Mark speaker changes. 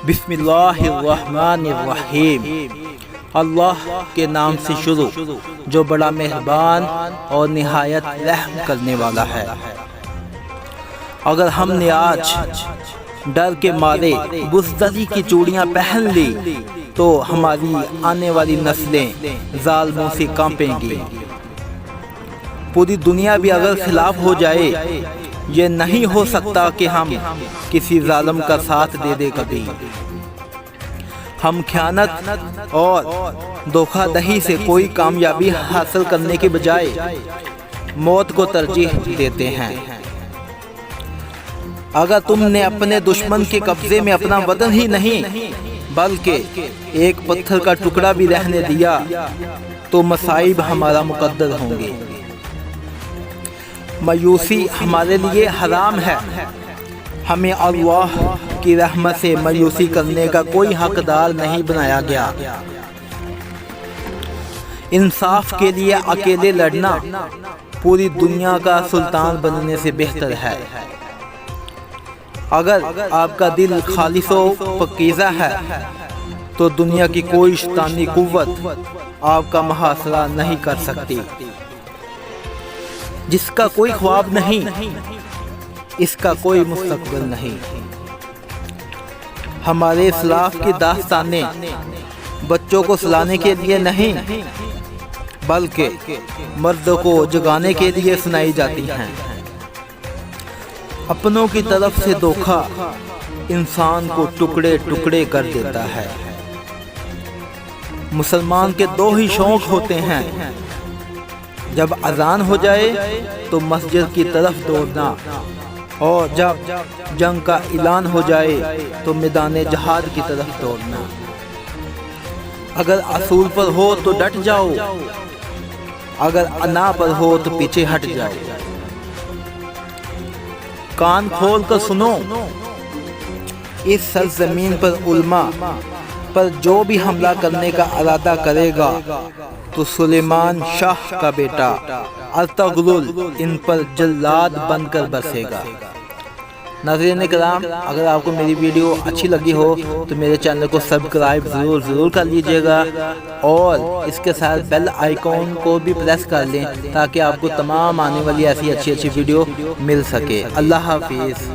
Speaker 1: بسم اللہ الرحمن الرحیم، اللہ کے نام سے شروع جو بڑا مہربان اور نہایت رحم کرنے والا ہے۔ اگر ہم نے آج ڈر کے مارے بزدلی کی چوڑیاں پہن لی تو ہماری آنے والی نسلیں ظالموں سے کانپیں گی۔ پوری دنیا بھی اگر خلاف ہو جائے، یہ نہیں ہو سکتا کہ ہم کسی ظالم کا ساتھ دے دے کبھی۔ ہم خیانت اور دھوکہ دہی سے کوئی کامیابی حاصل کرنے کے بجائے موت کو ترجیح دیتے ہیں۔ اگر تم نے اپنے دشمن کے قبضے میں اپنا وطن ہی نہیں بلکہ ایک پتھر کا ٹکڑا بھی رہنے دیا تو مصائب ہمارا مقدر ہوں گے۔ مایوسی ہمارے لیے حرام ہے۔ ہمیں اللہ کی رحمت سے مایوسی کرنے کا کوئی حقدار نہیں بنایا گیا۔ انصاف کے لیے اکیلے لڑنا پوری دنیا کا سلطان بننے سے بہتر ہے۔ اگر آپ کا دل خالص و پاکیزہ ہے تو دنیا کی کوئی شیطانی قوت آپ کا محاصرہ نہیں کر سکتی۔ جس کا کوئی خواب نہیں، اس کا کوئی مستقبل نہیں۔ ہمارے اسلاف کی داستانیں بچوں کو سلانے کے لیے نہیں بلکہ مردوں کو جگانے کے لیے سنائی جاتی ہیں۔ اپنوں کی طرف سے دھوکہ انسان کو ٹکڑے ٹکڑے کر دیتا ہے۔ مسلمان کے دو ہی شوق ہوتے ہیں، جب اذان ہو جائے تو مسجد کی طرف دوڑنا، اور جب جنگ کا اعلان ہو جائے تو میدان جہاد کی طرف دوڑنا۔ اگر اصول پر ہو تو ڈٹ جاؤ، اگر انا پر ہو تو پیچھے ہٹ جاؤ۔ کان کھول کر سنو، اس سرزمین پر علماء پر جو بھی حملہ کرنے کا ارادہ کرے گا تو سلیمان شاہ کا بیٹا ارطغرل ان پر جلاد بن کر بسے گا۔ ناظرین کرام، اگر آپ کو میری ویڈیو اچھی لگی ہو تو میرے چینل کو سبسکرائب ضرور کر لیجئے گا، اور اس کے ساتھ بیل آئیکن کو بھی پریس کر لیں تاکہ آپ کو تمام آنے والی ایسی اچھی ویڈیو مل سکے۔ اللہ حافظ۔